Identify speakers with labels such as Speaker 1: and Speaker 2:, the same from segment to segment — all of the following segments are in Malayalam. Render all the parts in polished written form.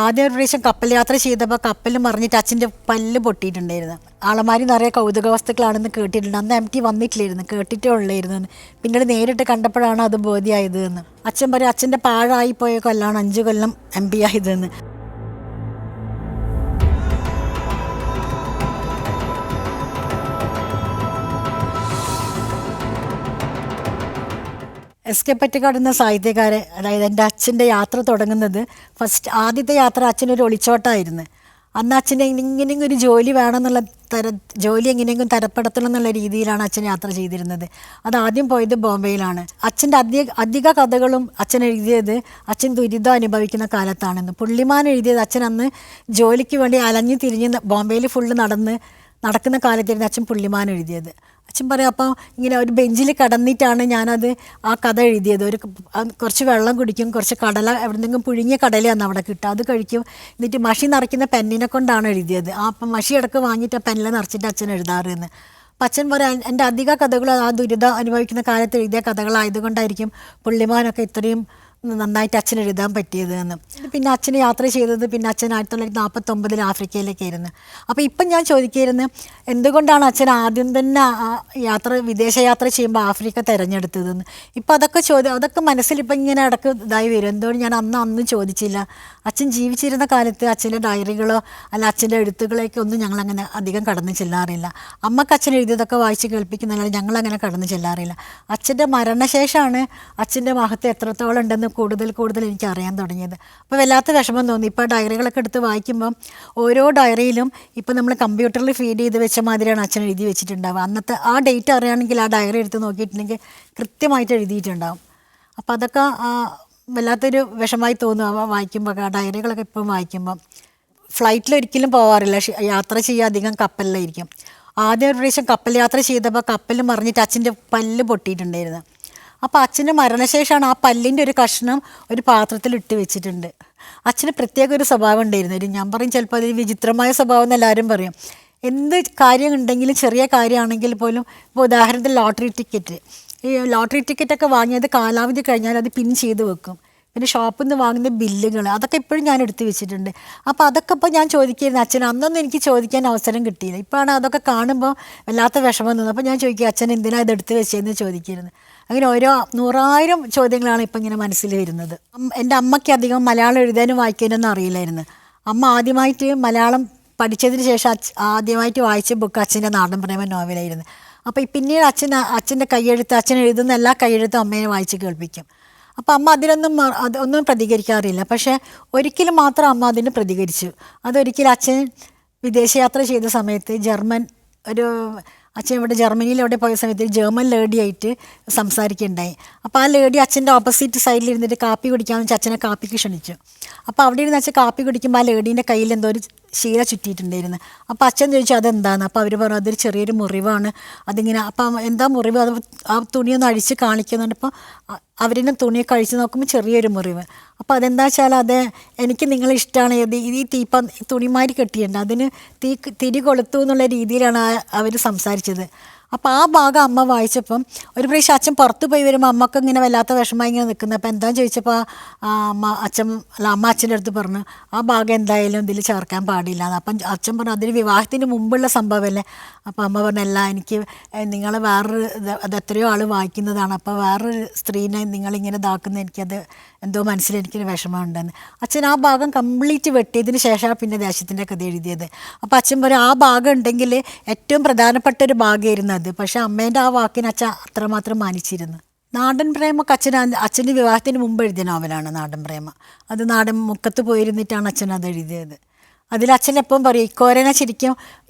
Speaker 1: ആദ്യം ഒരു പ്രാവശ്യം കപ്പൽ യാത്ര ചെയ്തപ്പോൾ കപ്പൽ മറിഞ്ഞിട്ട് അച്ഛൻ്റെ പല്ല് പൊട്ടിയിട്ടുണ്ടായിരുന്നു. ആളമാരി നിറയെ കൗതുക വസ്തുക്കളാണെന്ന് കേട്ടിട്ടുണ്ട്. അന്ന് എം ടി വന്നിട്ടില്ലായിരുന്നു, കേട്ടിട്ടേ ഉള്ളായിരുന്നു എന്ന്. പിന്നീട് നേരിട്ട് കണ്ടപ്പോഴാണ് അത് ബോധ്യമായത് എന്ന്. അച്ഛൻ പറയും അച്ഛൻ്റെ പാഴായി പോയ കൊല്ലാണ് 5 കൊല്ലം MP ആയതെന്ന്. SK പൊറ്റക്കാട് എന്ന സാഹിത്യകാരൻ, അതായത് എൻ്റെ അച്ഛൻ്റെ യാത്ര തുടങ്ങുന്നത് ആദ്യത്തെ യാത്ര അച്ഛനൊരു ഒളിച്ചോട്ടമായിരുന്നു. അന്ന് അച്ഛൻ്റെ എങ്ങനെയെങ്കിലും ഒരു ജോലി വേണമെന്നുള്ള ജോലി എങ്ങനെയെങ്കിലും തരപ്പെടുത്തണം എന്നുള്ള രീതിയിലാണ് അച്ഛൻ യാത്ര ചെയ്തിരുന്നത്. അത് ആദ്യം പോയത് ബോംബെയിലാണ്. അച്ഛൻ്റെ അധിക കഥകളും അച്ഛൻ എഴുതിയത് അച്ഛൻ ദുരിതം അനുഭവിക്കുന്ന കാലത്താണെന്ന്. പുള്ളിമാൻ എഴുതിയത് അച്ഛൻ അന്ന് ജോലിക്ക് വേണ്ടി അലഞ്ഞു തിരിഞ്ഞ് ബോംബെയിൽ ഫുള്ള് നടക്കുന്ന കാലത്തായിരുന്നു അച്ഛൻ പുള്ളിമാൻ എഴുതിയത്. അച്ഛൻ പറയും അപ്പോൾ ഇങ്ങനെ ഒരു ബെഞ്ചിൽ കിടന്നിട്ടാണ് ഞാനത് ആ കഥ എഴുതിയത്. കുറച്ച് വെള്ളം കുടിക്കും, കുറച്ച് കടല, എവിടെന്നെങ്കിലും പുഴുങ്ങിയ കടലയാണ് അവിടെ കിട്ടുക, അത് കഴിക്കും. എന്നിട്ട് മഷി നിറയ്ക്കുന്ന പെന്നിനെ കൊണ്ടാണ് എഴുതിയത്. അപ്പം മഷി ഇടക്ക് വാങ്ങിയിട്ട് ആ പെന്നിൽ നിറച്ചിട്ട് അച്ഛൻ എഴുതാറുന്ന്. അപ്പം അച്ഛൻ പറയാൻ എൻ്റെ അധിക കഥകൾ ആ ദുരിതം അനുഭവിക്കുന്ന കാലത്ത് എഴുതിയ കഥകളായതുകൊണ്ടായിരിക്കും പുള്ളിമാനൊക്കെ ഇത്രയും നന്നായിട്ട് അച്ഛൻ എഴുതാൻ പറ്റിയത് എന്ന്. പിന്നെ അച്ഛന് യാത്ര ചെയ്തത് പിന്നെ അച്ഛൻ 1949 ആഫ്രിക്കയിലേക്കായിരുന്നു. അപ്പോൾ ഇപ്പം ഞാൻ ചോദിക്കായിരുന്നു എന്തുകൊണ്ടാണ് അച്ഛൻ ആദ്യം തന്നെ വിദേശയാത്ര ചെയ്യുമ്പോൾ ആഫ്രിക്ക തിരഞ്ഞെടുത്തതെന്ന്. ഇപ്പം അതൊക്കെ മനസ്സിലിപ്പം ഇങ്ങനെ ഇടയ്ക്ക് ഇതായി വരും. എന്തുകൊണ്ട് ഞാൻ അന്ന് ചോദിച്ചില്ല. അച്ഛൻ ജീവിച്ചിരുന്ന കാലത്ത് അച്ഛൻ്റെ ഡയറികളോ അല്ല അച്ഛൻ്റെ എഴുത്തുകളേക്കോ ഒന്നും ഞങ്ങളങ്ങനെ അധികം കടന്നു ചെല്ലാറില്ല. അമ്മക്ക് അച്ഛൻ എഴുതിയതൊക്കെ വായിച്ച് കേൾപ്പിക്കുന്നതല്ലാതെ ഞങ്ങളങ്ങനെ കടന്നു ചെല്ലാറില്ല. അച്ഛൻ്റെ മരണശേഷമാണ് അച്ഛൻ്റെ മഹത്വം എത്രത്തോളം ഉണ്ടെന്ന് കൂടുതൽ എനിക്ക് അറിയാൻ തുടങ്ങിയത്. അപ്പോൾ വല്ലാത്ത വിഷമം തോന്നി. ഇപ്പോൾ ഡയറികളൊക്കെ എടുത്ത് വായിക്കുമ്പം ഓരോ ഡയറിയിലും ഇപ്പോൾ നമ്മൾ കമ്പ്യൂട്ടറിൽ ഫീഡ് ചെയ്ത് വെച്ച മാതിരിയാണ് അച്ഛൻ എഴുതി വെച്ചിട്ടുണ്ടാവുക. അന്നത്തെ ആ ഡേറ്റ് അറിയുകയാണെങ്കിൽ ആ ഡയറി എടുത്ത് നോക്കിയിട്ടുണ്ടെങ്കിൽ കൃത്യമായിട്ട് എഴുതിയിട്ടുണ്ടാവും. അപ്പോൾ അതൊക്കെ വല്ലാത്തൊരു വിഷമമായി തോന്നും വായിക്കുമ്പോൾ, ആ ഡയറികളൊക്കെ ഇപ്പം വായിക്കുമ്പം. ഫ്ലൈറ്റിലൊരിക്കലും പോകാറില്ല, യാത്ര ചെയ്യുക അധികം കപ്പലിലായിരിക്കും. ആദ്യം ഒരു പ്രാവശ്യം കപ്പൽ യാത്ര ചെയ്തപ്പോൾ കപ്പൽ മറിഞ്ഞിട്ട് അച്ഛൻ്റെ പല്ല് പൊട്ടിയിട്ടുണ്ടായിരുന്നു. അപ്പോൾ അച്ഛൻ്റെ മരണശേഷമാണ് ആ പല്ലിൻ്റെ ഒരു കഷ്ണം ഒരു പാത്രത്തിൽ ഇട്ട് വെച്ചിട്ടുണ്ട്. അച്ഛന് പ്രത്യേക ഒരു സ്വഭാവം ഉണ്ടായിരുന്നു. ഞാൻ പറയും ചിലപ്പോൾ അതൊരു വിചിത്രമായ സ്വഭാവം എന്ന് എല്ലാവരും പറയും. എന്ത് കാര്യം ഉണ്ടെങ്കിലും ചെറിയ കാര്യമാണെങ്കിൽ പോലും, ഇപ്പോൾ ഉദാഹരണത്തിന് ലോട്ടറി ടിക്കറ്റൊക്കെ വാങ്ങിയത് കാലാവധി കഴിഞ്ഞാൽ അത് പിൻ ചെയ്ത് വെക്കും. പിന്നെ ഷോപ്പിൽ നിന്ന് വാങ്ങുന്ന ബില്ലുകൾ അതൊക്കെ ഇപ്പോഴും ഞാൻ എടുത്ത് വെച്ചിട്ടുണ്ട്. അപ്പോൾ അതൊക്കെ ഇപ്പോൾ ഞാൻ ചോദിക്കായിരുന്നു അച്ഛൻ. അന്നൊന്നും എനിക്ക് ചോദിക്കാൻ അവസരം കിട്ടിയില്ല. ഇപ്പോഴാണ് അതൊക്കെ കാണുമ്പോൾ വല്ലാത്ത വിഷമം തോന്നുന്നത്. അപ്പോൾ ഞാൻ ചോദിക്കുക അച്ഛൻ എന്തിനാണ് ഇത് എടുത്ത് വെച്ചതെന്ന് ചോദിക്കരുത്. അങ്ങനെ ഓരോ 100,000 ചോദ്യങ്ങളാണ് ഇപ്പം ഇങ്ങനെ മനസ്സിൽ വരുന്നത്. എൻ്റെ അമ്മയ്ക്ക് അധികം മലയാളം എഴുതാനും വായിക്കാനൊന്നും അറിയില്ലായിരുന്നു. അമ്മ ആദ്യമായിട്ട് മലയാളം പഠിച്ചതിന് ശേഷം ആദ്യമായിട്ട് വായിച്ച ബുക്ക് അച്ഛൻ്റെ നാടൻ പ്രേമ നോവലായിരുന്നു. അപ്പോൾ പിന്നീട് അച്ഛൻ്റെ കൈയെഴുത്ത്, അച്ഛൻ എഴുതുന്ന എല്ലാ കൈയെഴുത്തും അമ്മയെ വായിച്ച് കേൾപ്പിക്കും. അപ്പോൾ അമ്മ ഒന്നും പ്രതികരിക്കാറില്ല. പക്ഷേ ഒരിക്കലും മാത്രം അമ്മ അതിന് പ്രതികരിച്ചു. അതൊരിക്കലും അച്ഛൻ വിദേശയാത്ര ചെയ്ത സമയത്ത് അച്ഛൻ ഇവിടെ ജർമ്മനിയിൽ എവിടെ പോയ സമയത്ത് ജർമ്മൻ ലേഡിയായിട്ട് സംസാരിക്കുകയുണ്ടായി. അപ്പോൾ ആ ലേഡി അച്ഛൻ്റെ ഓപ്പോസിറ്റ് സൈഡിൽ ഇരുന്നിട്ട് കാപ്പി കുടിക്കാമെന്ന് വെച്ചാൽ അച്ഛനെ കാപ്പിക്ക് ക്ഷണിച്ചു. അപ്പോൾ അവിടെ ഇരുന്ന് അച്ഛൻ കാപ്പി കുടിക്കുമ്പോൾ ആ ലേഡീൻ്റെ കയ്യിൽ എന്തോ ഒരു ശീല ചുറ്റിയിട്ടുണ്ടായിരുന്നു. അപ്പോൾ അച്ഛൻ ചോദിച്ചു അതെന്താന്ന്. അപ്പോൾ അവർ പറഞ്ഞു അതൊരു ചെറിയൊരു മുറിവാണ്, അതിങ്ങനെ. അപ്പം എന്താ മുറിവ്, അത് ആ തുണിയൊന്ന് അഴിച്ച് കാണിക്കുന്നുണ്ട്. അപ്പോൾ അവരിനെ തുണിയൊക്കെ അഴിച്ച് നോക്കുമ്പോൾ ചെറിയൊരു മുറിവ്. അപ്പോൾ അതെന്താ വെച്ചാൽ എനിക്ക് നിങ്ങളെ ഇഷ്ടമാണ്, ഈ തുണിമാരി കെട്ടിയിട്ടുണ്ട്, അതിന് തിരി കൊളുത്തു എന്നുള്ള രീതിയിലാണ് അവർ സംസാരിച്ചത്. അപ്പോൾ ആ ഭാഗം അമ്മ വായിച്ചപ്പം ഒരു പ്രാവശ്യം അച്ഛൻ പുറത്ത് പോയി വരുമ്പോൾ അമ്മക്ക് ഇങ്ങനെ വല്ലാത്ത വിഷമമായി ഇങ്ങനെ നിൽക്കുന്നത്. അപ്പോൾ എന്താണെന്ന് ചോദിച്ചപ്പോൾ അമ്മ അച്ഛൻ്റെ അടുത്ത് പറഞ്ഞു ആ ഭാഗം എന്തായാലും ഇതിൽ ചേർക്കാൻ പാടില്ല. അപ്പം അച്ഛൻ പറഞ്ഞു അതിന് വിവാഹത്തിന് മുമ്പുള്ള സംഭവമല്ലേ. അപ്പോൾ അമ്മ പറഞ്ഞല്ല, എനിക്ക് നിങ്ങൾ അത് എത്രയോ ആൾ വായിക്കുന്നതാണ്, അപ്പോൾ വേറൊരു സ്ത്രീനെ നിങ്ങളിങ്ങനെ ഇതാക്കുന്ന എനിക്കത് എന്തോ എനിക്കൊരു വിഷമമുണ്ടെന്ന്. അച്ഛൻ ആ ഭാഗം കംപ്ലീറ്റ് വെട്ടിയതിന് ശേഷമാണ് പിന്നെ ദേശത്തിൻ്റെ കഥ എഴുതിയത്. അപ്പോൾ അച്ഛൻ പറയും ആ ഭാഗം ഉണ്ടെങ്കിൽ ഏറ്റവും പ്രധാനപ്പെട്ട ഒരു ഭാഗമായിരുന്നു അത്. പക്ഷേ അമ്മേൻ്റെ ആ വാക്കിന് അച്ഛൻ അത്രമാത്രം മാനിച്ചിരുന്നു. നാടൻ പ്രേമൊക്കെ അച്ഛൻ്റെ വിവാഹത്തിന് മുമ്പ് എഴുതിയ നോവലാണ് നാടൻ പ്രേമ. അത് നാടൻ മുക്കത്ത് പോയിരുന്നിട്ടാണ് അച്ഛൻ അത് എഴുതിയത്. അതിൽ അച്ഛൻ എപ്പം പറയും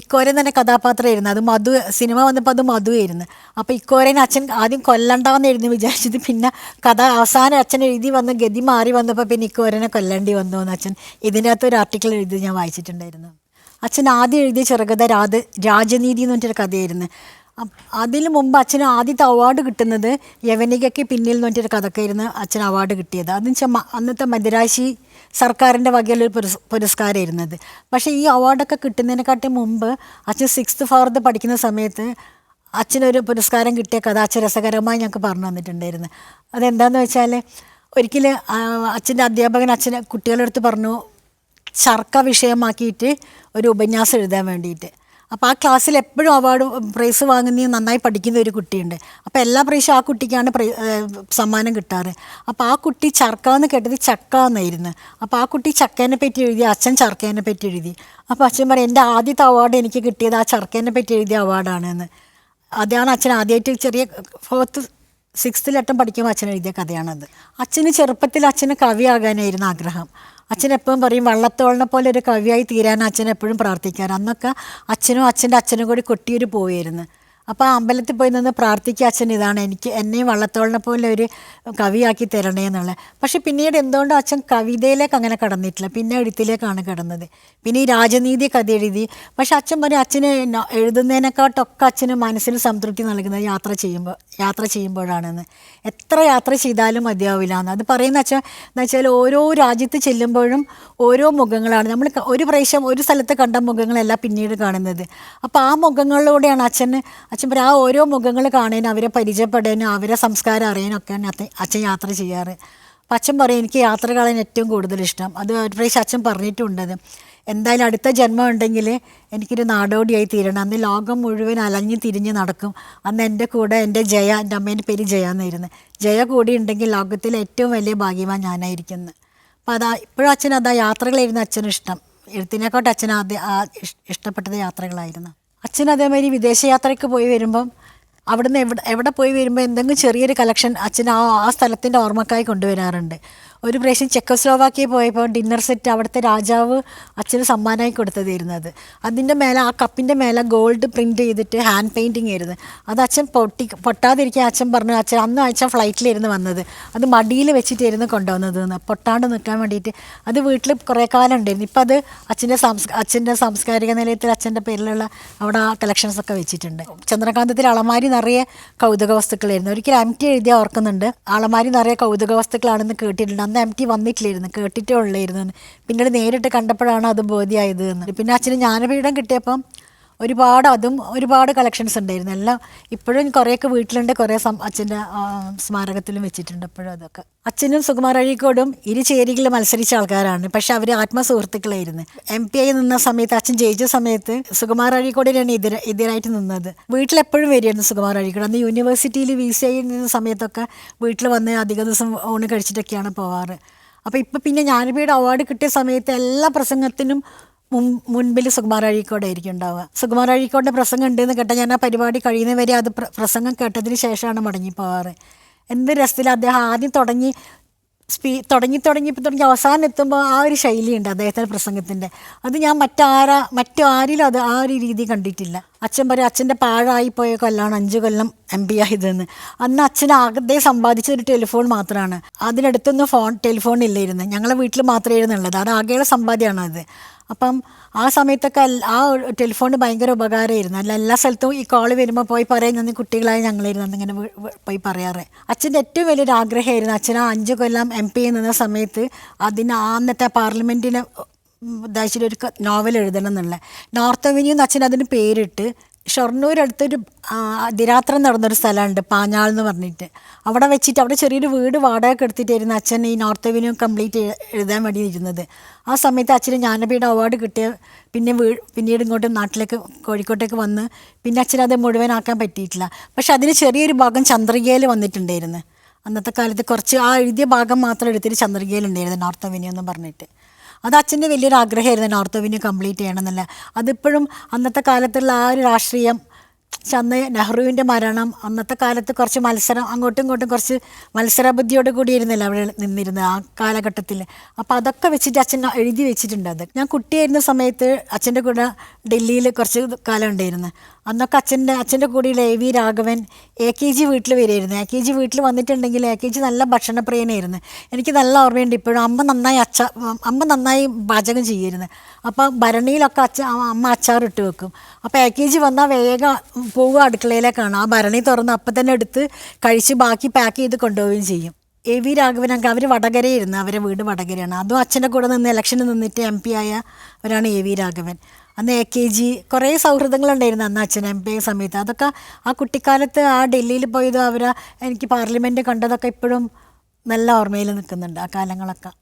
Speaker 1: ഇക്കോരൻ തന്നെ കഥാപാത്രമായിരുന്നു. അത് സിനിമ വന്നപ്പോൾ അത് മധുവായിരുന്നു. അപ്പോൾ ഇക്കോരൻ അച്ഛൻ ആദ്യം കൊല്ലണ്ടാവെന്നായിരുന്നു വിചാരിച്ചത്. പിന്നെ കഥ അവസാനം അച്ഛൻ എഴുതി വന്ന് ഗതി മാറി വന്നപ്പോൾ പിന്നെ ഇക്കോരനെ കൊല്ലേണ്ടി വന്നു എന്ന് അച്ഛൻ ഇതിനകത്ത് ഒരു ആർട്ടിക്കിൾ എഴുതി ഞാൻ വായിച്ചിട്ടുണ്ടായിരുന്നു. അച്ഛൻ ആദ്യം എഴുതിയ ചെറുകഥ രാജനീതി എന്ന് പറഞ്ഞൊരു കഥയായിരുന്നു. അതിന് മുമ്പ് അച്ഛന് ആദ്യത്തെ അവാർഡ് കിട്ടുന്നത് യവനികയ്ക്ക് പിന്നിൽ എന്ന് പറഞ്ഞൊരു കഥക്കായിരുന്നു അച്ഛന് അവാർഡ് കിട്ടിയത്. അതെന്ന് വെച്ചാൽ അന്നത്തെ മദിരാശി സർക്കാരിൻ്റെ വകയിലൊരു പുരസ്കാരമായിരുന്നത്. പക്ഷേ ഈ അവാർഡൊക്കെ കിട്ടുന്നതിനെക്കാട്ടി മുമ്പ് അച്ഛൻ 6th 4th പഠിക്കുന്ന സമയത്ത് അച്ഛനൊരു പുരസ്കാരം കിട്ടിയ കഥ അച്ഛൻ രസകരമായി ഞങ്ങൾക്ക് പറഞ്ഞു തന്നിട്ടുണ്ടായിരുന്നു. അതെന്താണെന്ന് വെച്ചാൽ ഒരിക്കൽ അച്ഛൻ്റെ അധ്യാപകൻ കുട്ടികളുടെ അടുത്ത് പറഞ്ഞു ശർക്ക വിഷയമാക്കിയിട്ട് ഒരു ഉപന്യാസം എഴുതാൻ വേണ്ടിയിട്ട്. അപ്പോൾ ആ ക്ലാസ്സിൽ എപ്പോഴും അവാർഡ് പ്രൈസ് വാങ്ങുന്ന നന്നായി പഠിക്കുന്ന ഒരു കുട്ടിയുണ്ട്. അപ്പോൾ എല്ലാ പ്രാവശ്യവും ആ കുട്ടിക്കാണ് സമ്മാനം കിട്ടാറ്. അപ്പോൾ ആ കുട്ടി ചർക്ക എന്ന് കേട്ടത് ചക്ക എന്നായിരുന്നു. അപ്പോൾ ആ കുട്ടി ചക്കേനെ പറ്റി എഴുതി, അച്ഛൻ ചർക്കേനെ പറ്റി എഴുതി. അപ്പോൾ അച്ഛൻ പറയും എൻ്റെ ആദ്യത്തെ അവാർഡ് എനിക്ക് കിട്ടിയത് ആ ചർക്കേനെ പറ്റി എഴുതിയ അവാർഡാണെന്ന്. അതാണ് അച്ഛൻ ആദ്യമായിട്ട് ചെറിയ 4th 6th പഠിക്കുമ്പോൾ അച്ഛൻ എഴുതിയ കഥയാണത്. അച്ഛന് ചെറുപ്പത്തിൽ അച്ഛന് കവിയാകാനായിരുന്നു ആഗ്രഹം. അച്ഛൻ എപ്പോഴും പറയും വള്ളത്തോളിനെ പോലെ ഒരു കവിയായി തീരാൻ അച്ഛൻ എപ്പോഴും പ്രാർത്ഥിക്കാറ്. അന്നൊക്കെ അച്ഛനും അച്ഛനും കൂടി കൊട്ടിയൂർ പോയിരുന്നു. അപ്പോൾ ആ അമ്പലത്തിൽ പോയി നിന്ന് പ്രാർത്ഥിക്കുക അച്ഛൻ ഇതാണ് എന്നെയും വള്ളത്തോളിനെ പോലെ ഒരു കവിയാക്കി തരണേ എന്നുള്ളത്. പക്ഷെ പിന്നീട് എന്തുകൊണ്ടും അച്ഛൻ കവിതയിലേക്ക് അങ്ങനെ കടന്നിട്ടില്ല, പിന്നെ എഴുത്തിലേക്കാണ് കിടന്നത്. പിന്നെ ഈ രാജനീതി കഥ എഴുതി. പക്ഷെ അച്ഛൻ പറയും അച്ഛന് എഴുതുന്നതിനെക്കാട്ടൊക്കെ അച്ഛന് മനസ്സിന് സംതൃപ്തി നൽകുന്നത് യാത്ര ചെയ്യുമ്പോഴാണെന്ന്. എത്ര യാത്ര ചെയ്താലും മതിയാവില്ല എന്ന് അത് പറയുന്ന അച്ഛൻ എന്ന് വെച്ചാൽ ഓരോ രാജ്യത്ത് ചെല്ലുമ്പോഴും ഓരോ മുഖങ്ങളാണ് നമ്മൾ ഒരു പ്രാവശ്യം ഒരു സ്ഥലത്ത് കണ്ട മുഖങ്ങളല്ല പിന്നീട് കാണുന്നത്. അപ്പോൾ ആ മുഖങ്ങളിലൂടെയാണ് അച്ഛൻ പറയും ആ ഓരോ മുഖങ്ങൾ കാണാനും അവരെ പരിചയപ്പെടാനും അവരെ സംസ്കാരം അറിയാനൊക്കെയാണ് അച്ഛൻ യാത്ര ചെയ്യാറ്. അപ്പം അച്ഛൻ പറയും എനിക്ക് യാത്ര കാണാൻ ഏറ്റവും കൂടുതൽ ഇഷ്ടം. അത് ഒരു പ്രാവശ്യം അച്ഛൻ പറഞ്ഞിട്ടുണ്ടത്, എന്തായാലും അടുത്ത ജന്മം ഉണ്ടെങ്കിൽ എനിക്കൊരു നാടോടിയായി തീരണം. അന്ന് ലോകം മുഴുവൻ അലഞ്ഞ് തിരിഞ്ഞ് നടക്കും. അന്ന് എൻ്റെ കൂടെ എൻ്റെ അമ്മേൻ്റെ പേര് ജയ എന്നായിരുന്നു. ജയ കൂടി ഉണ്ടെങ്കിൽ ലോകത്തിലെ ഏറ്റവും വലിയ ഭാഗ്യവാൻ ഞാനായിരിക്കുന്നു. അപ്പോൾ ഇപ്പോഴും അച്ഛൻ യാത്രകളായിരുന്നു അച്ഛന് ഇഷ്ടം. എഴുത്തിനെക്കാട്ട് അച്ഛൻ ഇഷ്ടപ്പെട്ടത് യാത്രകളായിരുന്നു. അച്ഛൻ അതേമാതിരി വിദേശയാത്രയ്ക്ക് പോയി വരുമ്പം അവിടുന്ന് എവിടെ പോയി വരുമ്പോൾ എന്തെങ്കിലും ചെറിയൊരു കളക്ഷൻ അച്ഛൻ ആ സ്ഥലത്തിൻ്റെ ഓർമ്മക്കായി കൊണ്ടുവരാറുണ്ട്. ഒരു പ്രാവശ്യം ചെക്കോസ്ലോവാക്കിയ പോയപ്പോൾ ഡിന്നർ സെറ്റ് അവിടുത്തെ രാജാവ് അച്ഛന് സമ്മാനമായി കൊടുത്തതായിരുന്നു. അതിൻ്റെ മേലെ ആ കപ്പിൻ്റെ മേലെ ഗോൾഡ് പ്രിൻറ്റ് ചെയ്തിട്ട് ഹാൻഡ് പെയിൻറ്റിങ് ആയിരുന്നു. അത് അച്ഛൻ പൊട്ടാതിരിക്കാൻ അച്ഛൻ പറഞ്ഞു അന്ന് അച്ഛൻ ഫ്ലൈറ്റിലായിരുന്നു വന്നത്, അത് മടിയിൽ വെച്ചിട്ടായിരുന്നു കൊണ്ടുവന്നത് എന്ന് പൊട്ടാണ്ട് നിൽക്കാൻ വേണ്ടിയിട്ട്. അത് വീട്ടിൽ കുറേ കാലം ഉണ്ടായിരുന്നു. ഇപ്പം അത് അച്ഛൻ്റെ സാംസ്കാരിക നിലയത്തിൽ അച്ഛൻ്റെ പേരിലുള്ള അവിടെ ആ കളക്ഷൻസൊക്കെ വെച്ചിട്ടുണ്ട്. ചന്ദ്രകാന്തത്തിൽ അളമാരി നിറയെ കൗതുക വസ്തുക്കളായിരുന്നു. ഒരിക്കലും MT എഴുതിയ ഓർക്കുന്നുണ്ട്, അളമാരി നിറയെ കൗതുക വസ്തുക്കളാണെന്ന് കേട്ടിട്ടുണ്ട്. MT വന്നിട്ടില്ലായിരുന്നു, കേട്ടിട്ടേ ഉള്ളായിരുന്നു. പിന്നീട് നേരിട്ട് കണ്ടപ്പോഴാണ് അത് ബോധ്യമായത് എന്ന്. പിന്നെ അച്ഛന് ജ്ഞാനപീഠം കിട്ടിയപ്പം ഒരുപാട് കളക്ഷൻസ് ഉണ്ടായിരുന്നു. എല്ലാം ഇപ്പോഴും കുറേയൊക്കെ വീട്ടിലുണ്ട്, കുറേ അച്ഛൻ്റെ സ്മാരകത്തിലും വെച്ചിട്ടുണ്ട് ഇപ്പോഴും. അതൊക്കെ അച്ഛനും സുകുമാർ അഴീക്കോടും ഇരുചേരികളിൽ മത്സരിച്ച ആൾക്കാരാണ്. പക്ഷെ അവർ ആത്മസുഹൃത്തുക്കളായിരുന്നു. MP ആയി നിന്ന സമയത്ത് അച്ഛൻ ജയിച്ച സമയത്ത് സുകുമാർ അഴീക്കോടിനാണ് എതിരായിട്ട് നിന്നത്. വീട്ടിലെപ്പോഴും വരികയായിരുന്നു സുകുമാർ അഴീക്കോട്. അന്ന് യൂണിവേഴ്സിറ്റിയിൽ VC ആയി നിന്ന സമയത്തൊക്കെ വീട്ടിൽ വന്ന് അധിക ദിവസം ഊണ് കഴിച്ചിട്ടൊക്കെയാണ് പോവാറ്. അപ്പോൾ ഇപ്പം പിന്നെ ജ്ഞാനപീഠ അവാർഡ് കിട്ടിയ സമയത്ത് എല്ലാ പ്രസംഗത്തിനും മുൻപിൽ സുകുമാർ അഴീക്കോടായിരിക്കും ഉണ്ടാവുക. സുകുമാർ അഴീക്കോടിൻ്റെ പ്രസംഗം ഉണ്ടെന്ന് കേട്ടാൽ ഞാൻ ആ പരിപാടി കഴിയുന്നവരെ അത് പ്രസംഗം കേട്ടതിന് ശേഷമാണ് മടങ്ങിപ്പോവാറ്. എന്ത് രസത്തിൽ അദ്ദേഹം ആദ്യം തുടങ്ങി അവസാനം എത്തുമ്പോൾ ആ ഒരു ശൈലിയുണ്ട് അദ്ദേഹത്തിൻ്റെ പ്രസംഗത്തിൻ്റെ. അത് ഞാൻ മറ്റാരിലും അത് ആ ഒരു രീതി കണ്ടിട്ടില്ല. അച്ഛൻ പറയും അച്ഛൻ്റെ പാഴായിപ്പോയ കൊല്ലാണ് 5 കൊല്ലം MP ആയതെന്ന്. അന്ന് അച്ഛൻ ആകെ സമ്പാദിച്ച ഒരു ടെലിഫോൺ മാത്രമാണ്. അതിനടുത്തൊന്നും ടെലിഫോൺ ഇല്ലായിരുന്നു, ഞങ്ങളെ വീട്ടിൽ മാത്രമായിരുന്നു ഉള്ളത്. അത് ആകെയുള്ള സമ്പാദ്യമാണ് അത്. അപ്പം ആ സമയത്തൊക്കെ ആ ടെലിഫോൺ ഭയങ്കര ഉപകാരമായിരുന്നു. എല്ലാ സ്ഥലത്തും ഈ കോള് വരുമ്പോൾ പോയി പറയാൻ കുട്ടികളായി ഞങ്ങളായിരുന്നു അന്നിങ്ങനെ പോയി പറയാറ്. അച്ഛൻ്റെ ഏറ്റവും വലിയൊരു ആഗ്രഹമായിരുന്നു അച്ഛൻ ആ 5 കൊല്ലം MP നിന്ന സമയത്ത് അന്നത്തെ പാർലമെൻറ്റിനെ ഉദ്ദേശിച്ചിട്ട് ഒരു നോവൽ എഴുതണം എന്നുള്ള. നോർത്ത് അവന്യൂ എന്ന് അച്ഛൻ അതിന് പേരിട്ട് ഷൊർണൂർ അടുത്തൊരു ദിരാത്രം നടന്നൊരു സ്ഥലമുണ്ട് പാഞ്ഞാൾ എന്ന് പറഞ്ഞിട്ട്. അവിടെ വെച്ചിട്ട് അവിടെ ചെറിയൊരു വീട് വാടകയ്ക്ക് എടുത്തിട്ടായിരുന്നു അച്ഛൻ ഈ നോർത്ത് അവന്യൂ കംപ്ലീറ്റ് എഴുതാൻ വേണ്ടി ഇരുന്നത്. ആ സമയത്ത് അച്ഛന് ജ്ഞാനപീഠ അവാർഡ് കിട്ടിയ പിന്നീട് ഇങ്ങോട്ട് നാട്ടിലേക്ക് കോഴിക്കോട്ടേക്ക് വന്ന് പിന്നെ അച്ഛനത് മുഴുവനാക്കാൻ പറ്റിയിട്ടില്ല. പക്ഷെ അതിന് ചെറിയൊരു ഭാഗം ചന്ദ്രികയിൽ വന്നിട്ടുണ്ടായിരുന്നു. അന്നത്തെ കാലത്ത് കുറച്ച് ആ എഴുതിയ ഭാഗം മാത്രം എടുത്തിട്ട് ചന്ദ്രികയിലുണ്ടായിരുന്നു നോർത്ത് അവന്യൂ എന്ന് പറഞ്ഞിട്ട്. അത് അച്ഛൻ്റെ വലിയൊരു ആഗ്രഹമായിരുന്നു നോർത്ത് അവന്യൂ കംപ്ലീറ്റ് ചെയ്യണം എന്നല്ല. അതിപ്പോഴും അന്നത്തെ കാലത്തുള്ള ആ ഒരു രാഷ്ട്രീയം, അന്ന് നെഹ്റുവിൻ്റെ മരണം, അന്നത്തെ കാലത്ത് കുറച്ച് മത്സരം അങ്ങോട്ടും ഇങ്ങോട്ടും കുറച്ച് മത്സരബുദ്ധിയോട് കൂടിയിരുന്നില്ല അവിടെ നിന്നിരുന്നത് ആ കാലഘട്ടത്തിൽ. അപ്പോൾ അതൊക്കെ വെച്ചിട്ട് അച്ഛൻ എഴുതി വെച്ചിട്ടുണ്ട്. അത് ഞാൻ കുട്ടിയായിരുന്ന സമയത്ത് അച്ഛൻ്റെ കൂടെ ഡൽഹിയിൽ കുറച്ച് കാലം ഉണ്ടായിരുന്നു. അന്നൊക്കെ അച്ഛൻ്റെ കൂടെയുള്ള AV രാഘവൻ AKG വീട്ടിൽ വരുമായിരുന്നു. AKG വീട്ടിൽ വന്നിട്ടുണ്ടെങ്കിൽ AKG നല്ല ഭക്ഷണപ്രിയനായിരുന്നു. എനിക്ക് നല്ല ഓർമ്മയുണ്ട് ഇപ്പോഴും. അമ്മ നന്നായി പാചകം ചെയ്യുമായിരുന്നു. അപ്പോൾ ഭരണിയിലൊക്കെ അമ്മ അച്ചാറിട്ട് വെക്കും. അപ്പോൾ AKG വന്നാൽ വേഗം പോവുക അടുക്കളയിലേക്കാണ്. ആ ഭരണി തുറന്ന് അപ്പം തന്നെ എടുത്ത് കഴിച്ച് ബാക്കി പാക്ക് ചെയ്ത് കൊണ്ടുപോവുകയും ചെയ്യും. AV രാഘവനൊക്കെ അവർ വടകരയായിരുന്നു, അവരെ വീട് വടകരയാണ്. അതും അച്ഛൻ്റെ കൂടെ നിന്ന് ഇലക്ഷന് നിന്നിട്ട് MP ആയവരാണ് AV രാഘവൻ. അന്ന് AKG കുറേ സൗഹൃദങ്ങളുണ്ടായിരുന്നു അന്ന് അച്ഛൻ MP സമയത്ത്. അതൊക്കെ ആ കുട്ടിക്കാലത്ത് ആ ഡൽഹിയിൽ പോയതും എനിക്ക് പാർലമെൻറ്റ് കണ്ടതൊക്കെ ഇപ്പോഴും നല്ല ഓർമ്മയിൽ നിൽക്കുന്നുണ്ട് ആ കാലങ്ങളൊക്കെ.